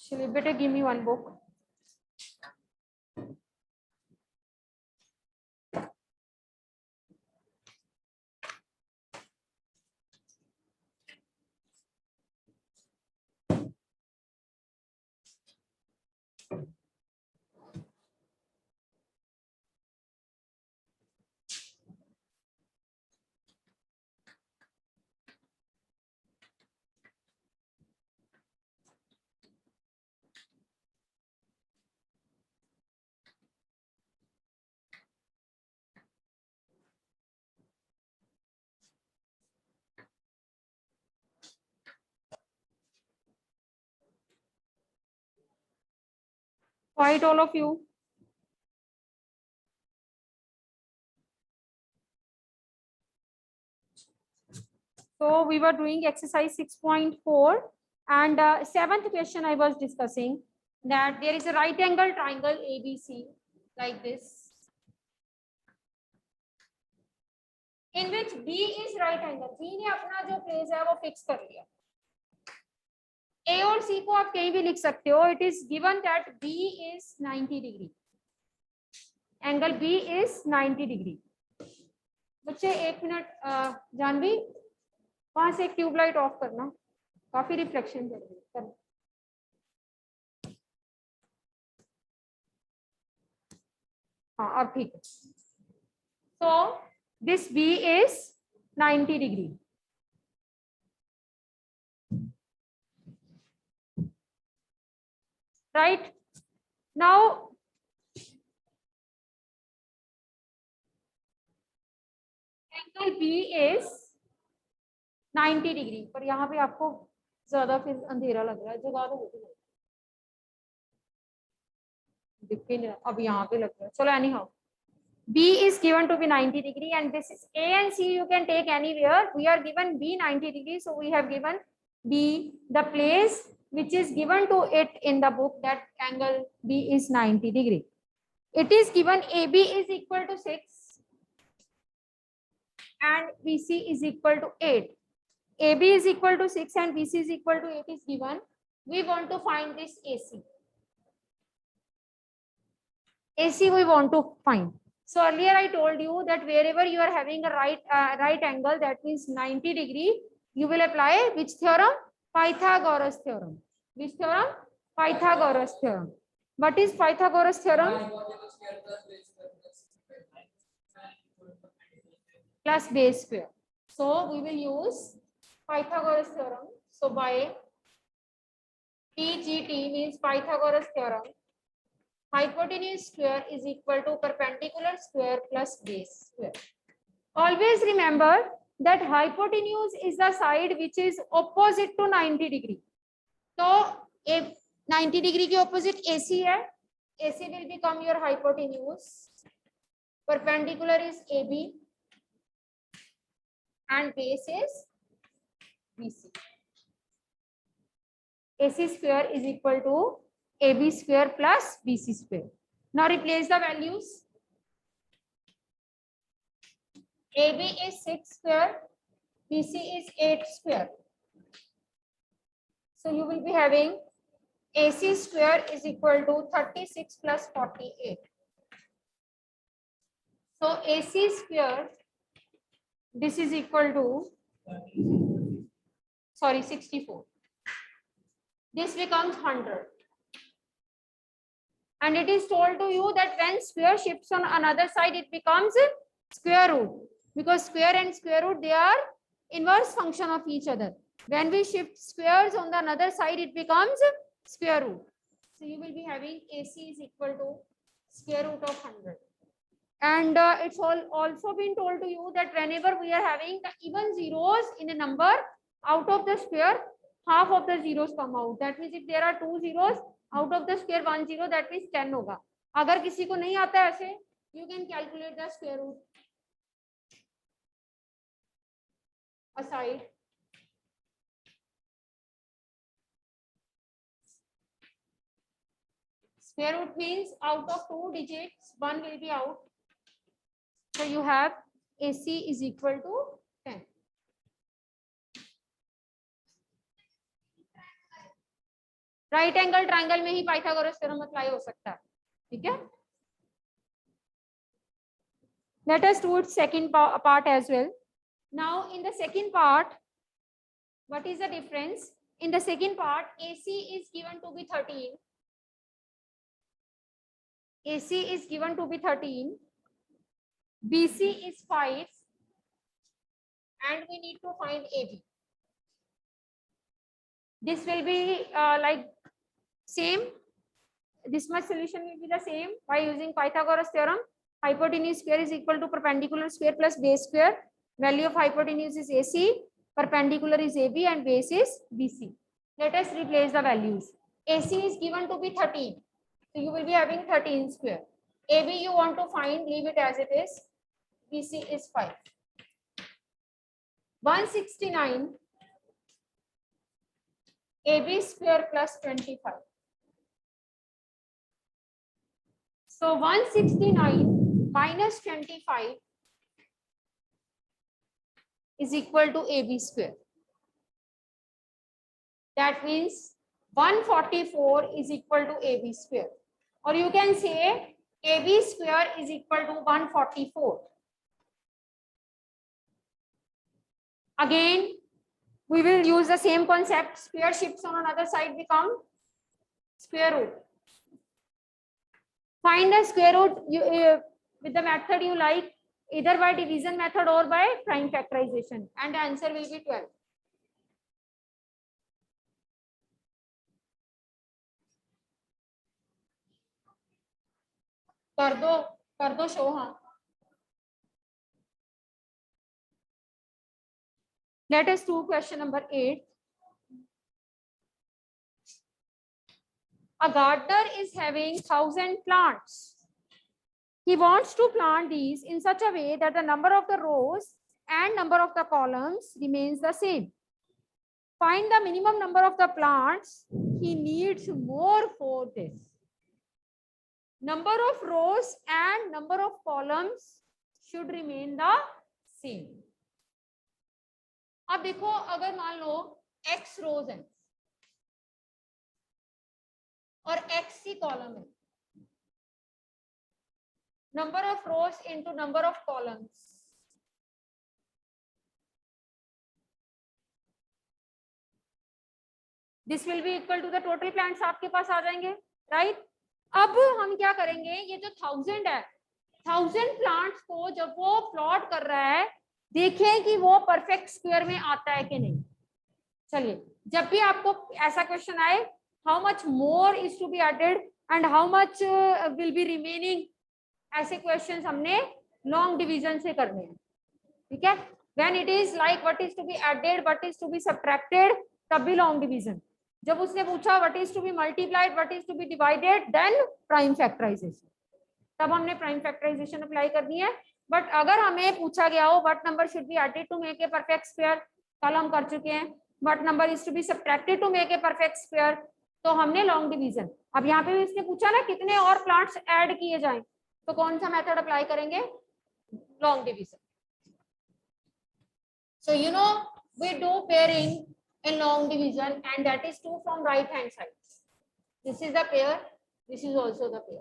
Actually, better give me one book. Quiet, all of you. So we were doing exercise 6.4 and seventh question I was discussing that there is a right angle triangle ABC like this, in which B is right angle. B ने अपना जो place है वो fix कर लिया. A और C को आप कहीं भी लिख सकते हो. It is given that B is 90 degree. Angle B is 90 degree. बच्चे एक मिनट जानवी वहां से एक ट्यूबलाइट ऑफ करना, काफी रिफ्लेक्शन कर रही है. हाँ अब ठीक है. So this B is 90 degree. Right now angle B is 90 degree. पर यहाँ पे आपको ज्यादा फिर अंधेरा लग रहा है, जगह तो होती है, दिख नहीं रहा. अब यहाँ पे लग रहा है. चलो any how B is given to be 90 degree and this is A and C you can take anywhere. We are given B 90 degree, so we have given B the place which is given to it in the book, that angle B is 90 degree. It is given AB is equal to 6 and BC is equal to 8. AB is equal to 6 and BC is equal to 8 is given. We want to find this AC. AC we want to find. So earlier I told you that wherever you are having a right angle, that means 90 degree, you will apply which theorem? Pythagoras theorem. Which theorem? Pythagoras theorem. What is Pythagoras theorem? Plus base square. So we will use Pythagoras theorem. So by PGT means Pythagoras theorem, hypotenuse square is equal to perpendicular square plus base square. Always remember that hypotenuse is the side which is opposite to 90 degree. So if 90 degree की opposite AC है, AC will become your hypotenuse. Perpendicular is AB and base is BC. AC square is equal to AB square plus BC square. Now replace the values. AB is 6 square, BC is 8 square. So you will be having AC square is equal to 36 plus 48. So AC square, this is equal to, sorry, 64. This becomes 100. And it is told to you that when square shifts on another side, it becomes square root. Because square and square root, they are inverse function of each other. When we shift squares on the another side, it becomes square root. So you will be having AC is equal to square root of 100. And it's also been told to you that whenever we are having the even zeros in a number, out of the square, half of the zeros come out. That means if there are 2 zeros, out of the square 1 0, that means 10 होगा. अगर किसी को नहीं आता ऐसे, you can calculate the square root aside. Square root means out of 2 digits, 1 will be out. So you have AC is equal to 10. Right angle triangle में ही Pythagoras theorem apply हो सकता है, ठीक है. Let us do it second part as well. Now in the second part, what is the difference? In the second part, AC is given to be 13. AC is given to be 13. BC is 5. And we need to find AB. This will be like same. This much solution will be the same by using Pythagoras theorem. Hypotenuse square is equal to perpendicular square plus base square. Value of hypotenuse is AC, perpendicular is AB, and base is BC. Let us replace the values. AC is given to be 13. So you will be having 13 square. AB you want to find, leave it as it is. BC is 5. 169 AB square plus 25. So 169 minus 25 is equal to AB square. That means 144 is equal to AB square. Or you can say AB square is equal to 144. Again, we will use the same concept. Square shifts on another side become square root. Find the square root with the method you like, either by division method or by prime factorization, and the answer will be 12. कर दो show. हाँ, let us do question number 8. A gardener is having 1,000 plants. He wants to plant these in such a way that the number of the rows and number of the columns remains the same. Find the minimum number of the plants he needs more for this. Number of rows and number of columns should remain the same. अब देखो, अगर मान लो x rows हैं और x ही column है, number of rows into number of columns, this will be equal to the total plants आपके पास आ जाएंगे, right? अब हम क्या करेंगे, ये जो 1000 है, 1000 प्लांट्स को जब वो प्लॉट कर रहा है, देखें कि वो परफेक्ट स्क्वायर में आता है कि नहीं. चलिए, जब भी आपको ऐसा क्वेश्चन आए, how much more is to be added and how much will be remaining, ऐसे क्वेश्चंस हमने लॉन्ग डिवीजन से करने हैं, ठीक है. When it is like what is to be added, what is to be subtracted, तब भी लॉन्ग डिवीजन. जब उसने पूछा what is to be multiplied, what is to be divided, then prime factorisation, तब हमने प्राइम फैक्टराइजेशन अप्लाई करनी है. But अगर हमें पूछा गया हो what number should be added to make a perfect square, कल हम कर चुके हैं. What number is to be subtracted to make a perfect square, तो हमने लॉन्ग डिवीजन. अब यहाँ पे भी इसने पूछा ना कितने और प्लांट्स ऐड किए जाएं, तो कौन सा मेथड अप्लाई करेंगे, long division. So you know we do pairing in long division, and that is 2 from right hand side. This is the pair, this is also the pair.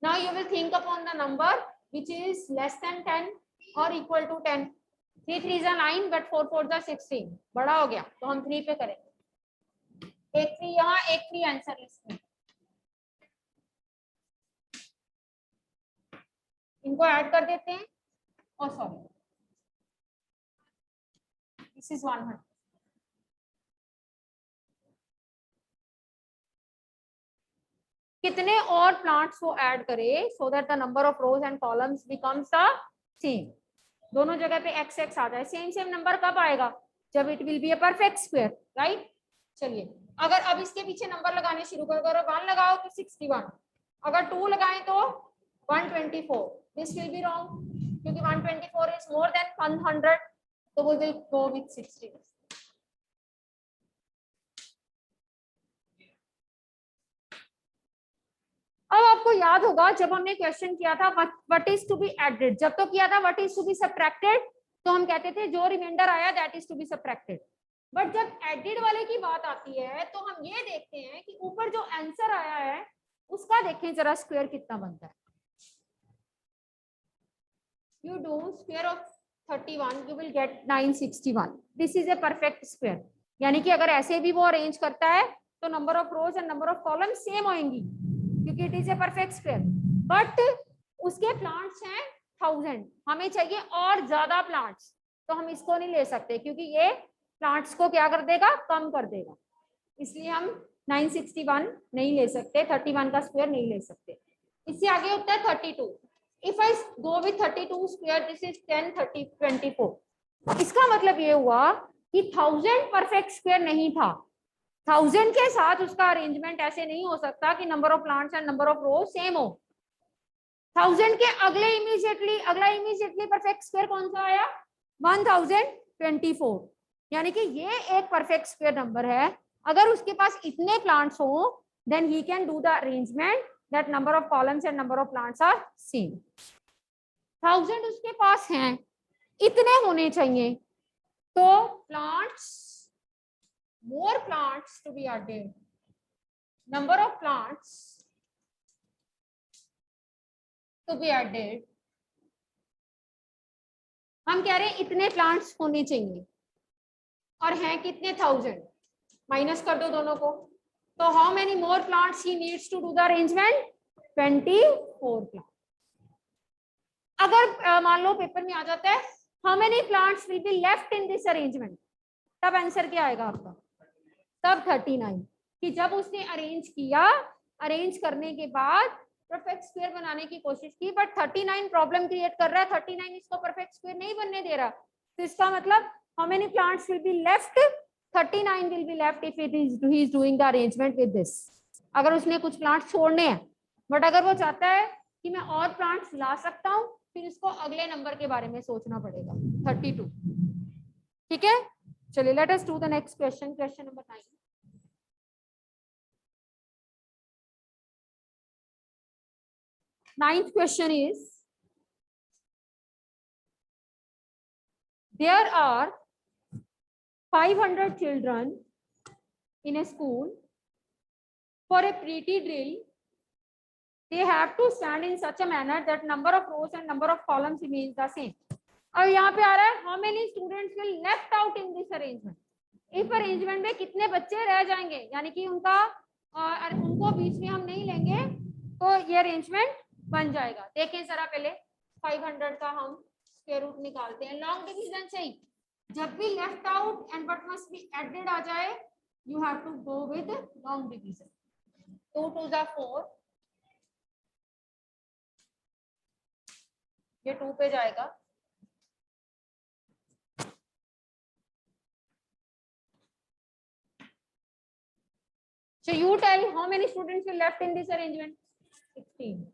Now you will think upon the number which is less than 10 or equal to 10. 3 3s are 9 but 4 4s are 16. बड़ा हो गया तो हम 3 पे करेंगे. एक 3 यहाँ, एक 3 आंसर लिस्ट में. इनको ऐड कर देते हैं. Oh sorry, this is 100. कितने और प्लांट्स को ऐड करें so that the number of rose and columns becomes the same. दोनों जगह पे x x आ जाए. सेम सेम नंबर कब आएगा, जब it will be a perfect square, right. चलिए, अगर अब इसके पीछे नंबर लगाने शुरू करो, अगर 1 लगाओ तो 61, अगर 2 लगाएं तो 124. दिस विल बी रॉन्ग क्योंकि 124 इज मोर देन 100, तो वी विल गो विद 60. अब आपको याद होगा जब हमने क्वेश्चन किया था what is to be added, जब तो किया था what is to be subtracted, तो हम कहते थे जो रिमाइंडर आया that is to be subtracted. But जब एडेड वाले की बात आती है तो हम ये देखते हैं कि ऊपर आंसर आया है उसका देखें जरा स्क्वायर कितना बनता है. You do square of 31, you will get 961. This is a perfect square. यानी कि अगर ऐसे भी वो अरेंज करता है तो number of rose and number of column same होंगी क्योंकि it is a perfect square. But उसके प्लांट्स हैं 1000, हमें चाहिए और ज्यादा प्लांट्स, तो हम इसको नहीं ले सकते क्योंकि ये प्लांट्स को क्या कर देगा, कम कर देगा. इसलिए हम 961 नहीं ले सकते, 31 का स्क्वायर नहीं ले सकते. इससे आगे होता है 32. If I go with 32 square, this is 10, 30, 24. इसका मतलब ये हुआ कि 1000 परफेक्ट स्क्वायर नहीं था. 1000 के साथ उसका अरेंजमेंट ऐसे नहीं हो सकता कि number of plants and number of row same हो. 1000 के अगला इमीडिएटली परफेक्ट स्क्वायर कौन सा आया, 1024. यानी कि ये एक परफेक्ट स्क्वायर नंबर है. अगर उसके पास इतने प्लांट्स हो then he can do the arrangement that number of columns and number of plants are same. 1000 उसके पास हैं, इतने होने चाहिए, तो plants, more plants to be added, number of plants to be added. हम कह रहे हैं इतने plants होने चाहिए और हैं कितने 1000, माइनस कर दो दोनों को. तो how many more plants he needs to do the arrangement? 24 plants. अगर मान लो पेपर में आ जाता है how many plants will be left in this arrangement, तब आंसर क्या आएगा आपका, तब 39. कि जब उसने अरेंज किया, अरेंज करने के बाद परफेक्ट स्क्वायर बनाने की कोशिश की, बट 39 प्रॉब्लम क्रिएट कर रहा है, 39 इसको परफेक्ट स्क्वायर नहीं बनने दे रहा. तो इसका मतलब how many plants will be left, 39 will be left if it is he is doing the arrangement with this. अगर उसने कुछ प्लांट्स छोड़ने हैं, बट अगर वो चाहता है कि मैं और प्लांट्स ला सकता हूँ, फिर इसको अगले नंबर के बारे में सोचना पड़ेगा, 32. ठीक है, चलिए let us do the next question, question number 9. Ninth question is, there are 500 children in a school. For a pretty drill, they have to stand in such a manner that number of rows and number of columns remains the same. अब यहाँ पे आ रहा है how many students will left out in this arrangement. इस arrangement में कितने बच्चे रह जाएंगे, यानी कि उनको बीच में हम नहीं लेंगे तो ये arrangement बन जाएगा. देखें जरा पहले 500 का हम स्क्वायर रूट निकालते हैं. लॉन्ग डिवीजन से ही जब भी left out and but must be added आ जाए, you have to go with long division. 2 2 जा 4, ये 2 पे जाएगा. So you tell how many students will left in this arrangement? 16.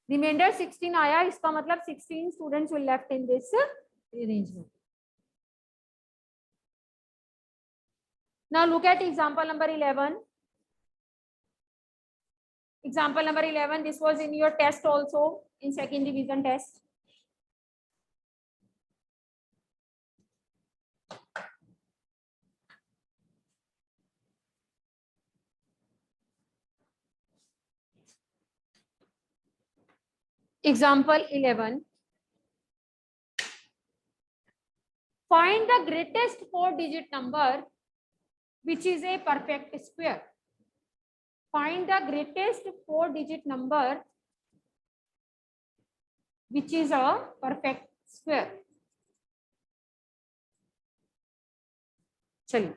Remainder 16 आया, इसका मतलब 16 students will left in this arrangement. Now look at example number 11. Example number 11, this was in your test also, in second division test. Example 11. Find the greatest 4-digit number which is a perfect square. Find the greatest 4-digit number which is a perfect square. चलिए,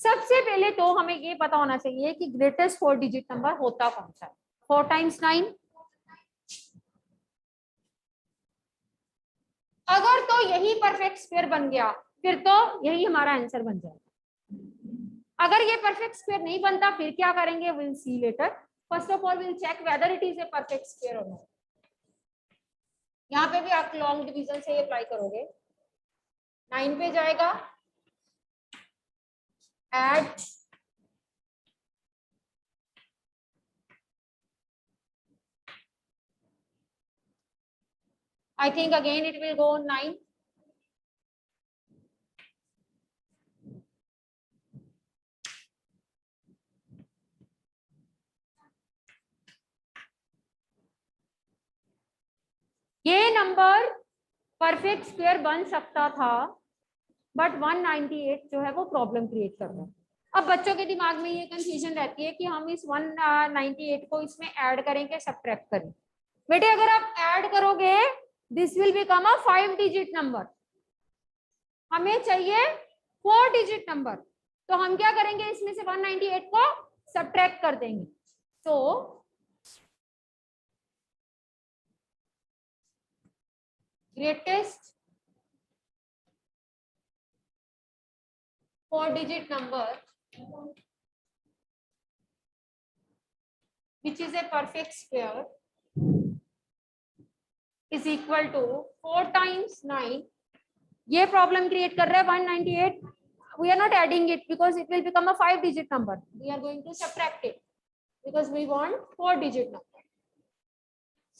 सबसे पहले तो हमें ये पता होना चाहिए कि ग्रेटेस्ट 4-digit नंबर होता कौन सा है. 4 times 9. अगर तो यही परफेक्ट स्क्वायर बन गया, फिर तो यही हमारा आंसर बन जाएगा. अगर ये परफेक्ट स्क्वायर नहीं बनता, फिर क्या करेंगे, will see later. First of all will check whether it is a perfect square और नॉट. यहाँ पे भी आप लॉन्ग डिवीजन से अप्लाई करोगे. 9 पे जाएगा, add I think again it will go on 9. Number perfect square बन सकता था, बट 198 जो है वो प्रॉब्लम क्रिएट कर रहा है। अब बच्चों के दिमाग में ये कंफ्यूजन रहती है कि हम इस 198 को इसमें ऐड करें कि सब्ट्रैक्ट करें। बेटे अगर आप ऐड करोगे this will become a 5 digit number, हमें चाहिए 4 डिजिट नंबर, तो हम क्या करेंगे, इसमें से 198 को सब्ट्रैक्ट कर देंगे। तो greatest 4 digit number which is a perfect square is equal to 4 times 9. ये प्रॉब्लम क्रिएट कर रहा है 198. We are not adding it because it will become a 5 digit number. We are going to subtract it because we want 4 digit number.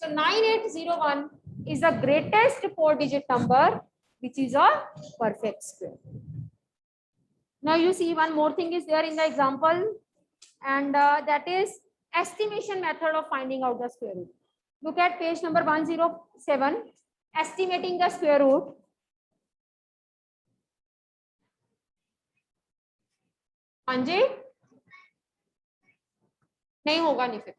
So 9801 is the greatest 4 digit number which is a perfect square. Now you see one more thing is there in the example, and that is estimation method of finding out the square root. Look at page number 107, estimating the square root. हाँ जी, नहीं होगा नहीं फिर.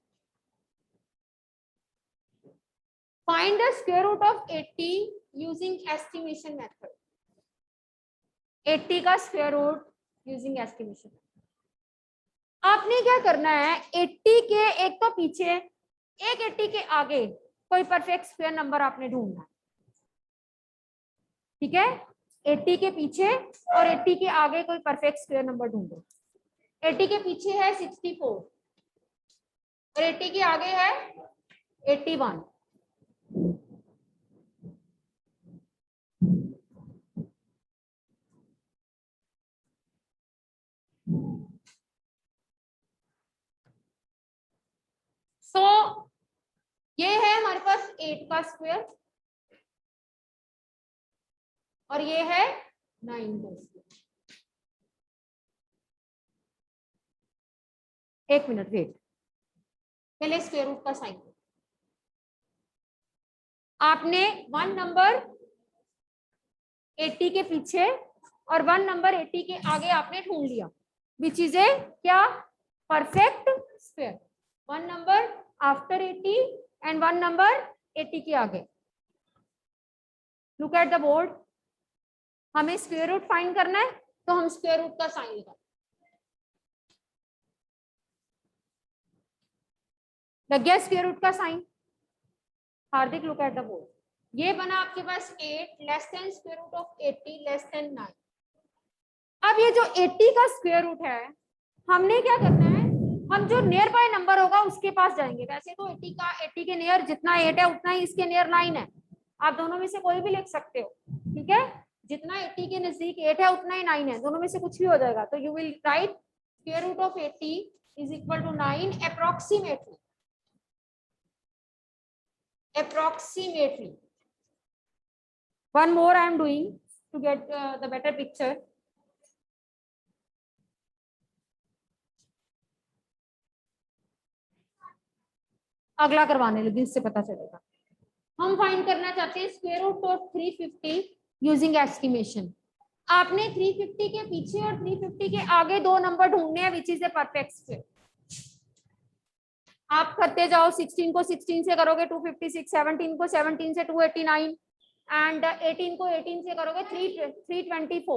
Find the square root of 80 using estimation method. 80 का square root using estimation. आपने क्या करना है, 80 के एक तो पीछे एक 80 के आगे कोई परफेक्ट स्क्वायर नंबर आपने ढूंढना है. ठीक है, 80 के पीछे और 80 के आगे कोई परफेक्ट स्क्वायर नंबर ढूंढो. 80 के पीछे है 64 और 80 के आगे है 81. सो ये है हमारे पास 8 का स्क्वायर और ये है 9 का स्क्वायर. एक मिनट वेट, पहले स्क्वायर रूट का साइन. आपने 1 नंबर 80 के पीछे और 1 नंबर 80 के आगे आपने ढूंढ लिया, विच इज ए क्या, perfect square. 1 number after 80 and 1 number 80 के आगे. Look at the board. हमें स्क्वायर रूट फाइंड करना है तो हम स्क्वायर रूट का साइन लगाएं. लग गया स्क्वायर रूट का sign. Hardik look at the board. ये बना आपके पास 8 less than square root of 80 less than 9. अब ये जो 80 का स्क्वायर रूट है, हमने क्या करना है, हम जो नियर बाय नंबर होगा उसके पास जाएंगे. वैसे तो 80 के नियर जितना 8 है उतना ही इसके नियर 9 है. आप दोनों में से कोई भी लिख सकते हो. ठीक है, जितना 80 के नजदीक 8 है उतना ही 9 है. दोनों में से कुछ भी हो जाएगा. तो you will write square root of 80 is equal to 9 approximately. Approximately. One more I am doing to get the better picture. अगला करवाने लगी, इससे पता चलेगा. हम फाइंड करना चाहते हैं square root of 350 using estimation. आपने 350 के पीछे और 350 के आगे दो नंबर ढूंढने हैं which is a perfect square. आप करते जाओ. 16 को 16 से करोगे 256, 17 को 17 से 289 एंड 18 को 18 से करोगे 324.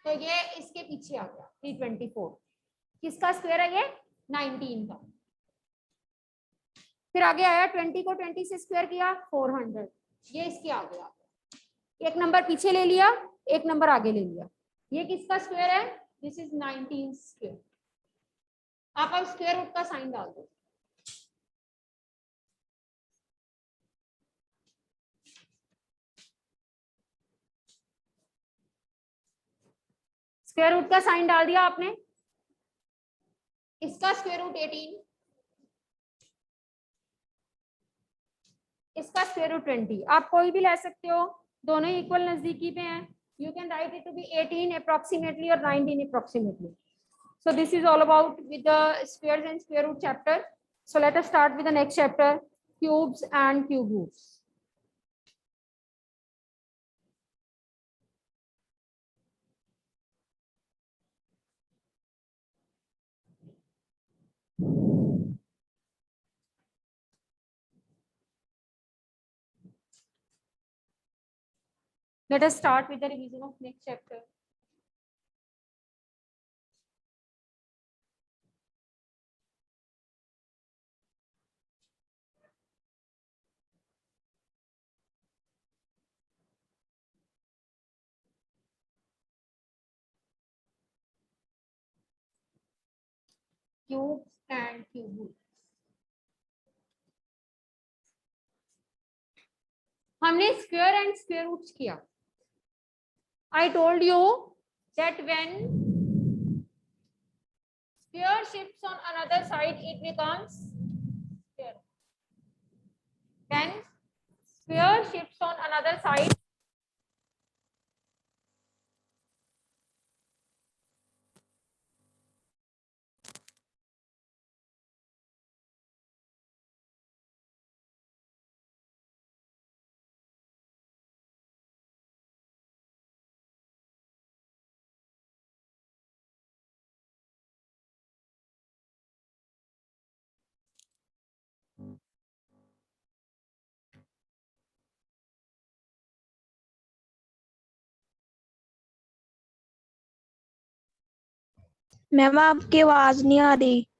तो ये इसके पीछे आ गया 324. किसका स्क्वायर है ये, 19 का. फिर आगे आया 20 को 20 से स्क्वायर किया 400. ये इसके आगे आ गया. एक नंबर पीछे ले लिया, एक नंबर आगे ले लिया. ये किसका स्क्वायर है, दिस इज 19 स्क्वायर. आप अब स्क्वायर रूट का साइन डाल दो. स्क्वायर रूट का साइन डाल दिया आपने. इसका स्क्वायर रूट 18, इसका स्क्वायर रूट 20. आप कोई भी ले सकते हो, दोनों इक्वल नजदीकी पे हैं. You can write it to be 18 approximately और 19 approximately. So this is all about with the squares and square root chapter. So let us start with the next chapter, cubes and cube roots. Let us start with the revision of next chapter. Cubes and cuboids. हमने square and square roots किया. I told you that when square shifts on another side, it becomes square. When square shifts on another side, ma'am आपकी आवाज नहीं आ रही.